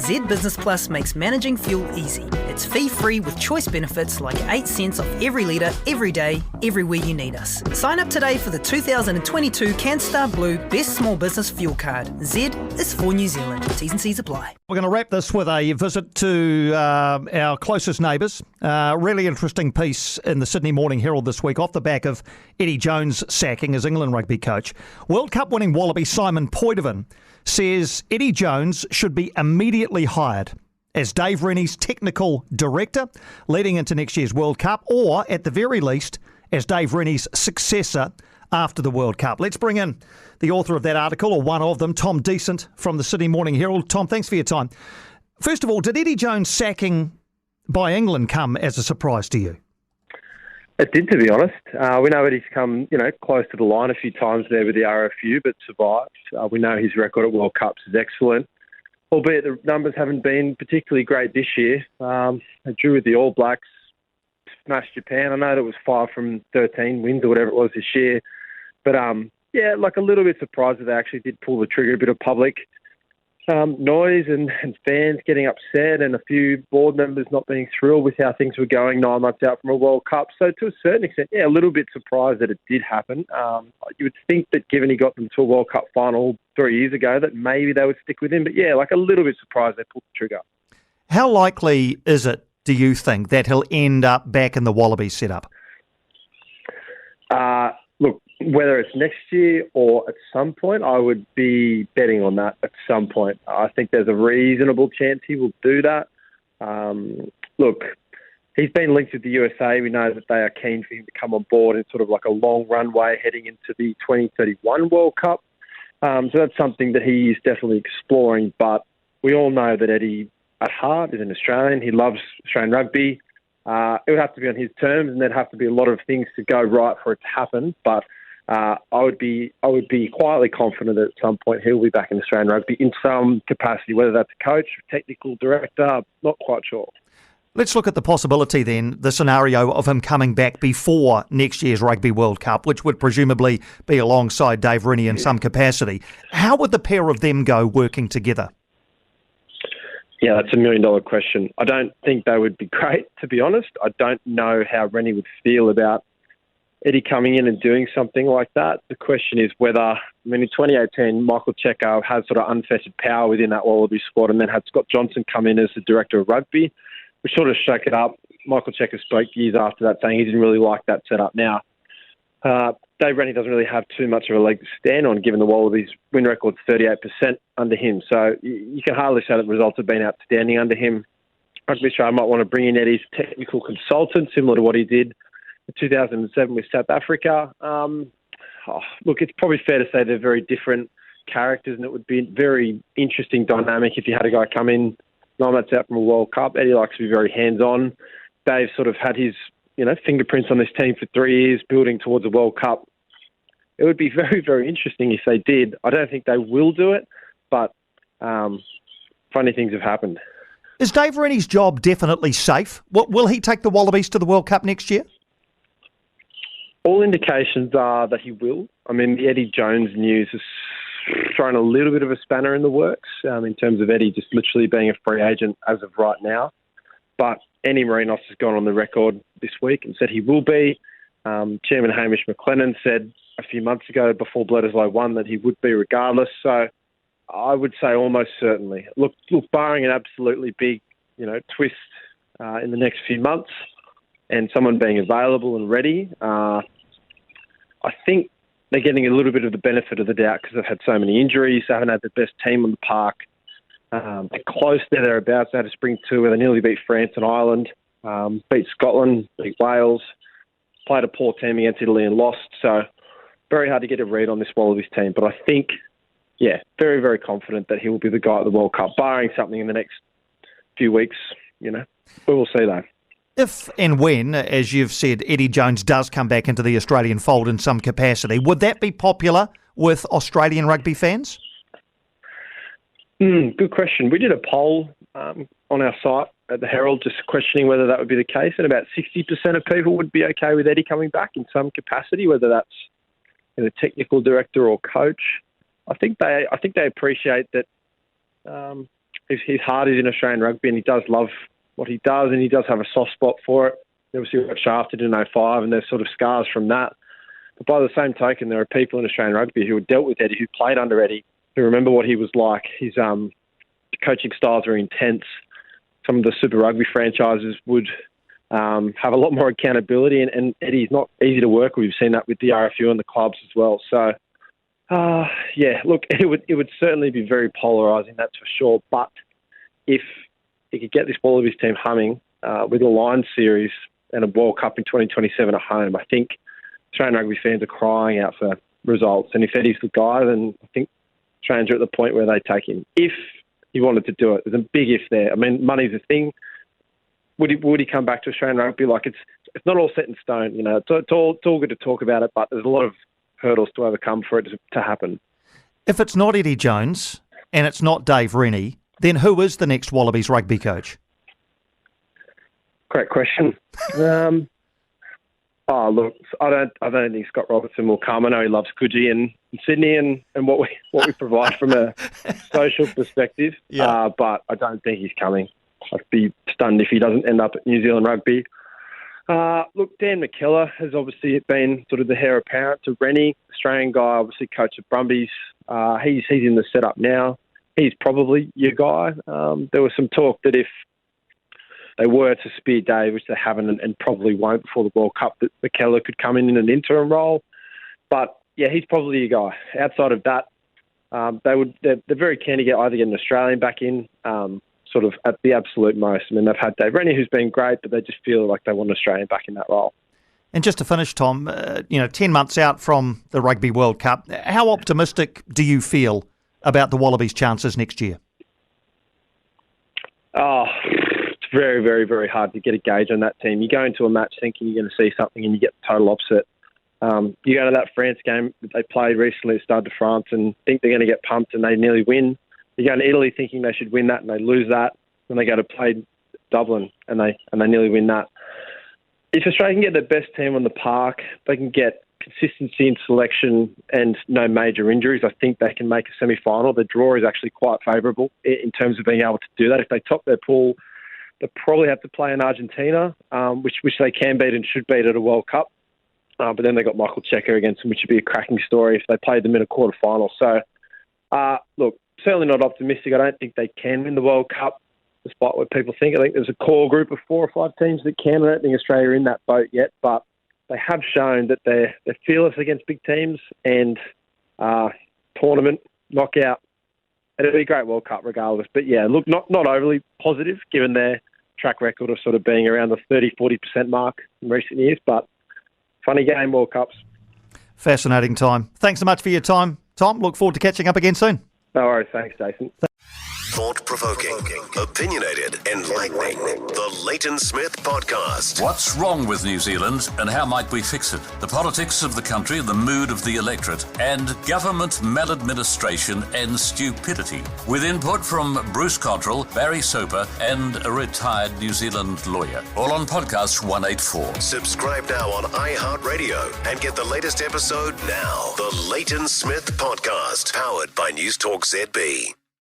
Z Business Plus makes managing fuel easy. It's fee-free with choice benefits like 8 cents off every litre, every day, everywhere you need us. Sign up today for the 2022 CanStar Blue Best Small Business Fuel Card. Z is for New Zealand. T's and C's apply. We're going to wrap this with a visit to our closest neighbours. Really interesting piece in the Sydney Morning Herald this week off the back of Eddie Jones' sacking as England rugby coach. World Cup winning Wallaby Simon Poidevin says Eddie Jones should be immediately hired as Dave Rennie's technical director leading into next year's World Cup, or at the very least as Dave Rennie's successor after the World Cup. Let's bring in the author of that article, or one of them, Tom Decent from the Sydney Morning Herald. Tom, thanks for your time. First of all, did Eddie Jones' sacking by England come as a surprise to you? It did, to be honest. We know Eddie's come, close to the line a few times there with the RFU, but survived. We know his record at World Cups is excellent, albeit the numbers haven't been particularly great this year. They drew with the All Blacks, smashed Japan. I know that it was 5 from 13 wins or whatever it was this year, but a little bit surprised that they actually did pull the trigger. A bit of public noise and fans getting upset, and a few board members not being thrilled with how things were going 9 months out from a World Cup. So to a certain extent, a little bit surprised that it did happen. You would think that given he got them to a World Cup final 3 years ago, that maybe they would stick with him. But a little bit surprised they pulled the trigger. How likely is it, do you think, that he'll end up back in the Wallabies setup? Look, whether it's next year or at some point, I would be betting on that at some point. I think there's a reasonable chance he will do that. Look, he's been linked with the USA. We know that they are keen for him to come on board in sort of like a long runway heading into the 2031 World Cup. So that's something that he is definitely exploring. But we all know that Eddie, at heart, is an Australian. He loves Australian rugby. It would have to be on his terms, and there'd have to be a lot of things to go right for it to happen. But I would be quietly confident that at some point he'll be back in Australian rugby in some capacity, whether that's a coach, technical director, not quite sure. Let's look at the possibility then, the scenario of him coming back before next year's Rugby World Cup, which would presumably be alongside Dave Rennie in some capacity. How would the pair of them go working together? Yeah, that's $1 million question. I don't think they would be great, to be honest. I don't know how Rennie would feel about Eddie coming in and doing something like that. The question is whether, in 2018, Michael Cheika had sort of unfettered power within that Wallaby squad, and then had Scott Johnson come in as the director of rugby, which sort of shook it up. Michael Cheika spoke years after that saying he didn't really like that setup. Now, Dave Rennie doesn't really have too much of a leg to stand on, given the Wallabies' win record's 38% under him. So you can hardly say that the results have been outstanding under him. Rugby Australia might want to bring in Eddie's technical consultant, similar to what he did in 2007 with South Africa. Look, it's probably fair to say they're very different characters, and it would be a very interesting dynamic if you had a guy come in 9 months out from a World Cup. Eddie likes to be very hands-on. Dave sort of had his fingerprints on this team for 3 years, building towards a World Cup. It would be very, very interesting if they did. I don't think they will do it, but funny things have happened. Is Dave Rennie's job definitely safe? Will he take the Wallabies to the World Cup next year? All indications are that he will. The Eddie Jones news has thrown a little bit of a spanner in the works in terms of Eddie just literally being a free agent as of right now. But Andy Marinos has gone on the record this week and said he will be. Chairman Hamish McLennan said a few months ago before Bledisloe won that he would be regardless. So I would say almost certainly. Look, barring an absolutely big, twist in the next few months and someone being available and ready, I think they're getting a little bit of the benefit of the doubt because they've had so many injuries. They haven't had the best team on the park. They're close there, thereabouts. They had a spring tour where they nearly beat France and Ireland, beat Scotland, beat Wales, played a poor team against Italy and lost. So very hard to get a read on this Wallabies team. But I think, very, very confident that he will be the guy at the World Cup, barring something in the next few weeks. We will see that. If and when, as you've said, Eddie Jones does come back into the Australian fold in some capacity, would that be popular with Australian rugby fans? Good question. We did a poll on our site at the Herald just questioning whether that would be the case, and about 60% of people would be okay with Eddie coming back in some capacity, whether that's technical director or coach. I think they appreciate that his heart is in Australian rugby, and he does love what he does, and he does have a soft spot for it. He obviously got shafted in 2005, and there's sort of scars from that. But by the same token, there are people in Australian rugby who have dealt with Eddie, who played under Eddie, who remember what he was like. His coaching styles are intense. Some of the Super Rugby franchises would have a lot more accountability, and Eddie's not easy to work with. We've seen that with the RFU and the clubs as well. So, look, it would certainly be very polarising, that's for sure. But if he could get this Wallabies team humming with a Lions series and a World Cup in 2027 at home, I think Australian rugby fans are crying out for results. And if Eddie's the guy, then I think Australians are at the point where they take him. If he wanted to do it, there's a big if there. I mean, money's a thing. Would he come back to Australian rugby? Like, it's not all set in stone. You know, it's all good to talk about it, but there's a lot of hurdles to overcome for it to happen. If it's not Eddie Jones and it's not Dave Rennie, then who is the next Wallabies rugby coach? Great question. Look, I don't think Scott Robertson will come. I know he loves Coogee and Sydney and what we provide from a social perspective. Yeah. But I don't think he's coming. I'd be stunned if he doesn't end up at New Zealand rugby. Look, Dan McKellar has obviously been sort of the heir apparent to Rennie, Australian guy, obviously coach of Brumbies. He's in the setup now. He's probably your guy. There was some talk that if they were to spear Dave, which they haven't and probably won't before the World Cup, that McKellar could come in an interim role. But yeah, he's probably your guy. Outside of that, they're very keen to either get an Australian back in, sort of at the absolute most. I mean, they've had Dave Rennie, who's been great, but they just feel like they want an Australian back in that role. And just to finish, Tom, 10 months out from the Rugby World Cup, how optimistic do you feel about the Wallabies' chances next year? It's very, very, very hard to get a gauge on that team. You go into a match thinking you're going to see something and you get the total opposite. You go to that France game that they played recently at Stade de France and think they're going to get pumped and they nearly win. You go to Italy thinking they should win that and they lose that. Then they go to play Dublin and they nearly win that. If Australia can get their best team on the park, they can get consistency in selection and no major injuries, I think they can make a semi-final. The draw is actually quite favourable in terms of being able to do that. If they top their pool, they'll probably have to play in Argentina, which they can beat and should beat at a World Cup. But then they got Michael Cheika against them, which would be a cracking story if they played them in a quarter-final. So, look, certainly not optimistic. I don't think they can win the World Cup, despite what people think. I think there's a core group of 4 or 5 teams that can. I don't think Australia are in that boat yet, but they have shown that they're fearless against big teams and tournament, knockout. It'll be a great World Cup regardless. But yeah, look, not overly positive given their track record of sort of being around the 30-40% mark in recent years. But funny game, World Cups. Fascinating time. Thanks so much for your time, Tom. Look forward to catching up again soon. No worries. Thanks, Jason. Thought-provoking, opinionated, enlightening. The Leighton Smith Podcast. What's wrong with New Zealand and how might we fix it? The politics of the country, the mood of the electorate, and government maladministration and stupidity. With input from Bruce Cottrell, Barry Soper, and a retired New Zealand lawyer. All on podcast 184. Subscribe now on iHeartRadio and get the latest episode now. The Leighton Smith Podcast, powered by News Talk ZB.